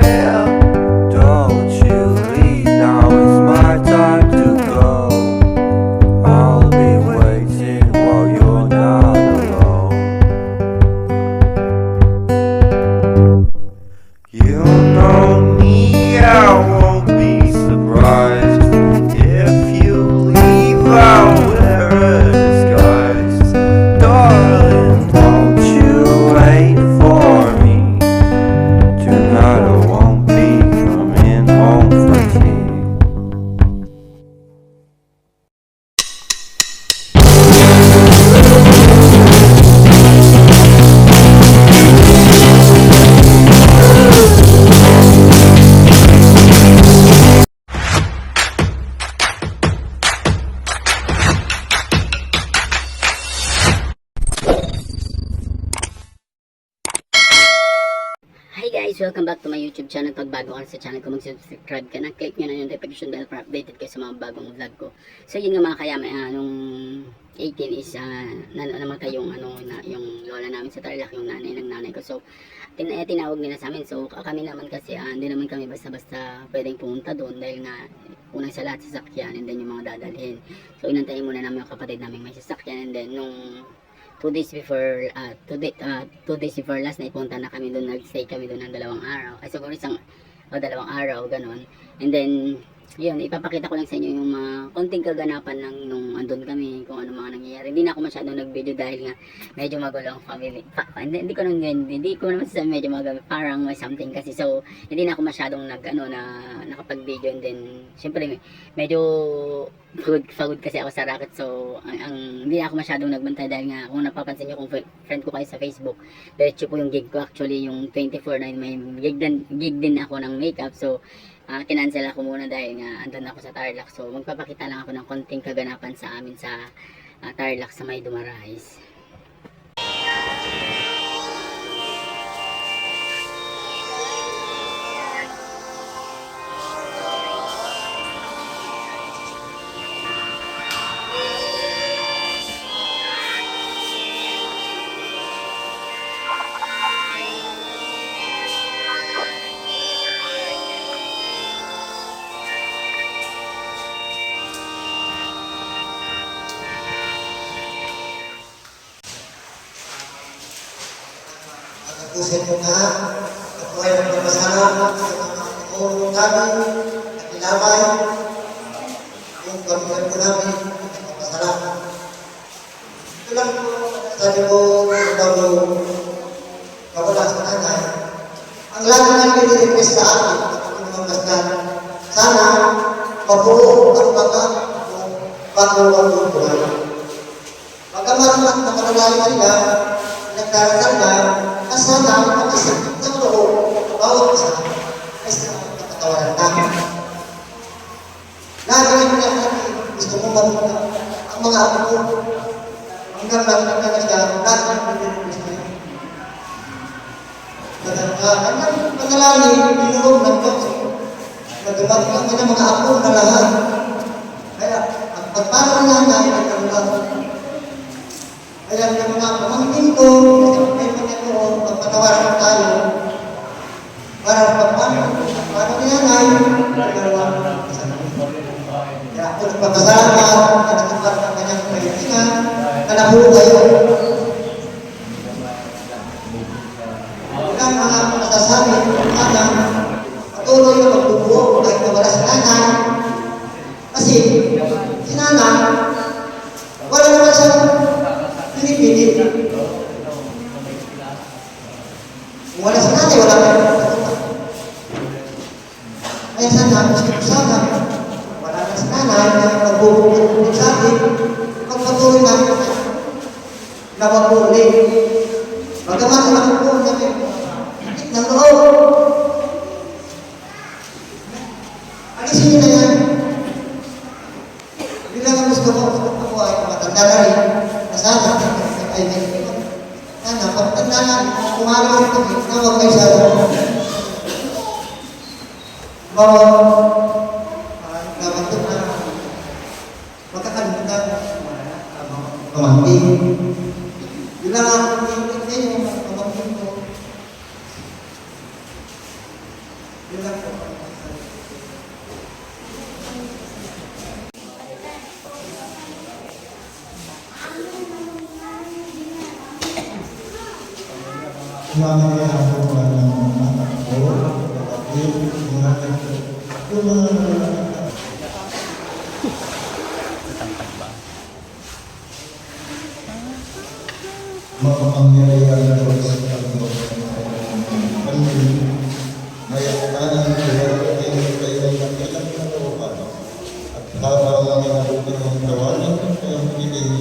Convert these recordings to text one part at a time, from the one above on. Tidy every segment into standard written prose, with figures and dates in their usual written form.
Don't you leave, now it's my time to go. I'll be waiting while you're not alone. You know me, I won't be surprised if you leave, I'll wear a disguise. Darling, won't you wait for me? Tonight I won't be coming home for tea. Hi guys! Welcome back to my YouTube channel. Pag bago ka sa channel ko, mag-subscribe ka na. Click nyo na yung notification bell para updated kayo sa mga bagong vlog ko. So yun nga mga kayama, nung 18 is namatay yung, yung lola namin sa Tarlac, yung nanay ng nanay ko. So tinawag nila sa amin. So kami naman kasi hindi naman kami basta-basta pwedeng pumunta doon dahil nga unang sa lahat sasakyan and then yung mga dadalhin. So inantayin muna namin yung kapatid namin may sasakyan and then nung 2 days before 2 days before last night punta na kami doon, nagstay kami doon ng 2 araw, ay siguro 2 araw ganun. And then yun, ipapakita ko lang sa inyo yung mga konting kaganapan ng nung andun kami, kung ano mga nangyayari. Hindi na ako masyadong nag-video dahil nga medyo magulo ang family. Hindi ko naman sasabi medyo magulo, parang may something kasi. So hindi na ako masyadong nakapag-video and then syempre medyo pagod kasi ako sa racket. So hindi ako masyadong nagbantay dahil nga kung napapansin niyo, kung friend ko kayo sa Facebook, diretso po yung gig ko actually, yung 24 na may gig din ako ng makeup. So kinansel ako muna dahil nga andun ako sa Tarlac. So magpapakita lang ako ng konting kaganapan sa amin sa Tarlac sa may Dumarais. Pusin mo nga, at huwag ang pagpasalamat sa mga tulong namin at ilabay yung pagkakas ko namin at pagpasalamat. Ito lang po, sabi ko, bago kawala sa nanay, ang lagi nang nire-request sa akin at yung mga masdan, sana mabuo ang mga bago ang buhay. Pagkamat nakalalayo sila, nagdarasal na, sana makasakit ng loob bawat isa ay sa pagkatawaran namin. Lagi namin natin gusto mong mabuta ang mga apo ko. Hanggang natin na siya, lagi namin gusto niya. Hanggang panalangin, binulong ng Diyos na dumating ang kanyang mga apo na lahat. Kaya ang pagpapala namin ay kalulang. Kaya ang mga pamangkin ko, pagpatawaran tayo para niyanay kaya ako nagpapasalamat at nagpapasalamat ng kanyang kaibigan na nahulay ilang mga masasabi na patuloy na magbubuo kahit nawala si nanay kasi si nanay wala naman siyang pinipilit. Wala sa nanay, wala ka rin. Kaya sana, wala na sa nanay na magbubukit sa atin, magpatuloy natin na magbubukit. Magawa sa magbubukit natin, ikit ng loob. Alisin niyo na yan. Bilang ang gusto ko ay matanda na rin, na sana, ay sana, pagtanda na, kumagawa ito, na huwag kayo sa nabantot na magkakalimutan pamangkin. Yun lang ang pamangkin ko. Yun lang po. Mamaya ako ng anak ko, kapatid, mga ito. Yung mga makapangyarihan ko sa Panginoon. Mayaktanan ko ay kayo nakilang kalooban. At habang minabuti ng tawanan ng kayong piling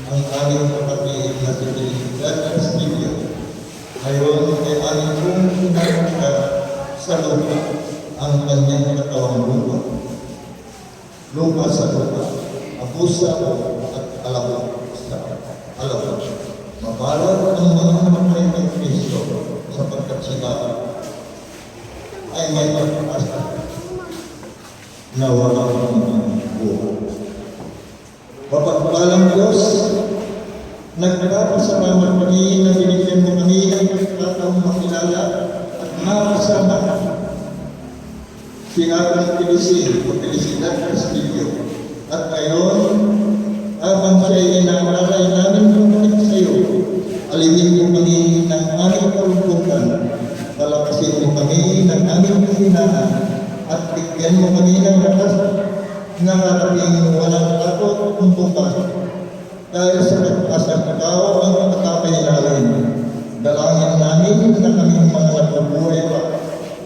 ang aming kapatid na si Felicidad Castillo. Ngayon ay aming kong pinagkita sa lupa ang kanyang katawang lupa. Lupa sa lupa, abusa ko at alaw sa alaw. Mabalot ang mga namatay ng Kristo sapagkat sila ay may pagkakasa na walang buhay. Mapagpalang Diyos, nagpapasalamat kami na binigyan mo kami ng pagkakataong makilala at makasama si Abang Felicidad Castillo. At ngayon, habang siya'y inaalay namin bumalik sa iyo, alimin mo kami ng aming kalungkutan, palakasin mo kami ng aming kahinaan, at bigyan mo kami ng lakas na harapin walang takot kung bukas. Dahil sa pagkasang ikaw ang katakay namin, dalangin namin na kaming mga nabubuhay pa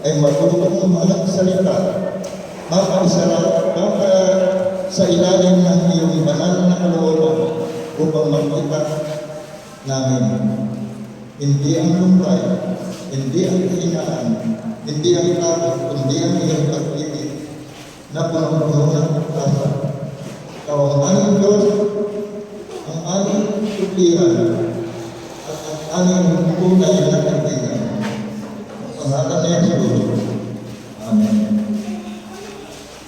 ay matutong magsalita, sa ilalim ng iyong banal na kalooban upang makita namin. Hindi ang lumbay, hindi ang kahinaan, hindi ang takot, kundi ang iyong pag-ibig na punong-puno ng pag-asa. Ikaw ang aming Diyos, ang aming tuglihan, at ang aming tunay na kaibigan. Pangalan ni Jesus. Amen.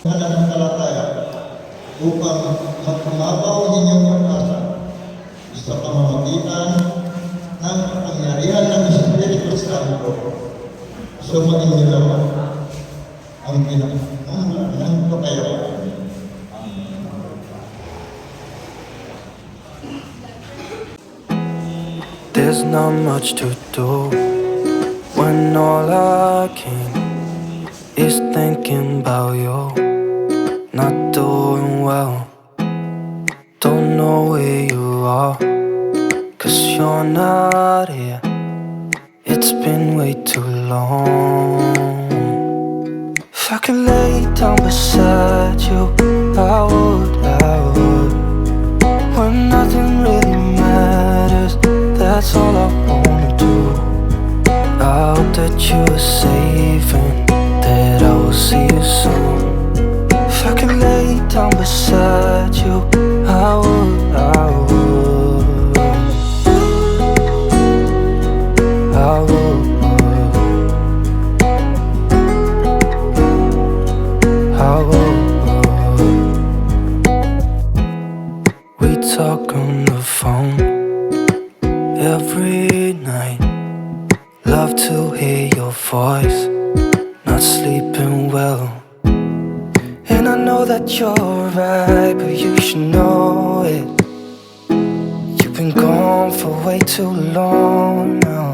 Mananampalataya upang magkumabaw ninyong pag-asa sa pamamagitan ng kapangyarihan ng Espiritu Santo. Sumain niyo naman ang pinakamahan ng kapayapaan. There's not much to do when all I can is thinking about you. Not doing well, don't know where you are, 'cause you're not here. It's been way too long. If I could lay down beside you, I would. When nothing really matters, that's all I wanna do. I hope that you are safe and that I will see you soon. If I could lay down beside you, I would. We talk on the phone every night. Love to hear your voice. Not sleeping well, and I know that you're right, but you should know it. You've been gone for way too long now.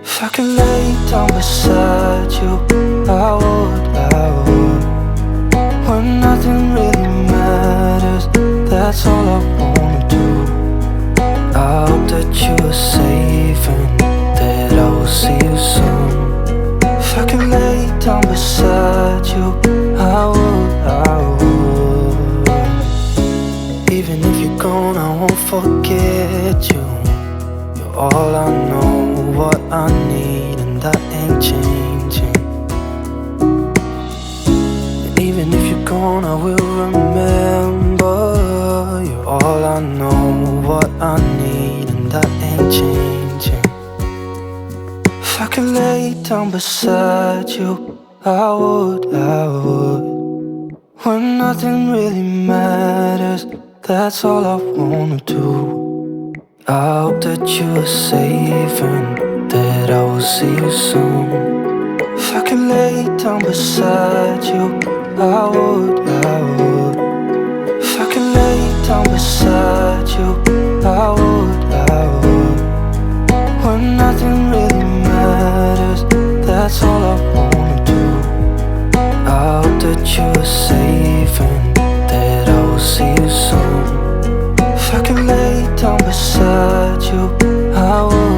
If I could lay down beside you, I would. When nothing really matters, that's all I wanna do. I hope that you are safe and that I will see you soon. If I could lay down beside you, I would. Even if you're gone, I won't forget you. You're all I know, what I need, and that ain't changing. And even if you're gone, I will remember. You're all I know, what I need, and that ain't changing. If I could lay down beside you, I would. When nothing really matters, that's all I wanna do. I hope that you are safe and that I will see you soon. If I could lay down beside you, I would. If I could lay down beside you, I would. When nothing really matters, that's all I wanna do. I hope that you are safe and that I will see you soon. If I could lay down beside you, I would.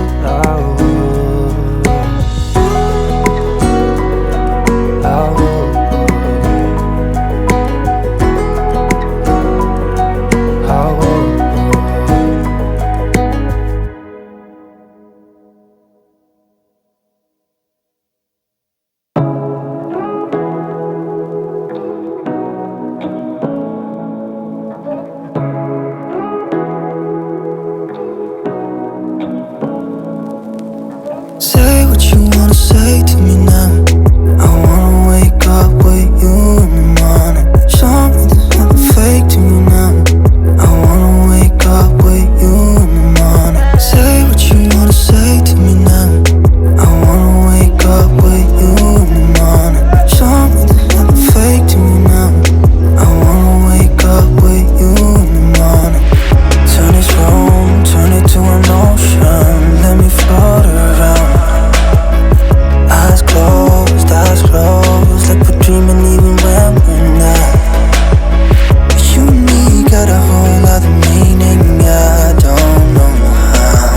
Say what you wanna say to me now. I wanna wake up with you in the morning. Show me there's nothing fake to me now. I wanna wake up with you in the morning. Say what you wanna say to me now. I wanna wake up with you in the morning. Show me there's nothing fake to me now. I wanna wake up with you in the morning. Turn this room, turn it to an ocean. Let me float around. Eyes closed, like we're dreaming even when we're not. You and me got a whole other meaning, I don't know how.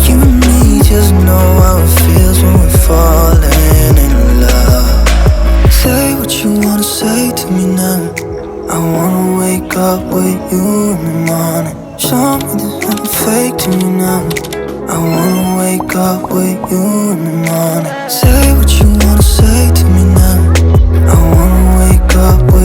You and me just know how it feels when we're falling in love. Say what you wanna say to me now. I wanna wake up with you in the morning. Show me there's nothing fake to me now. I wanna wake up with you in the morning. Say what you wanna say to me now. I wanna wake up with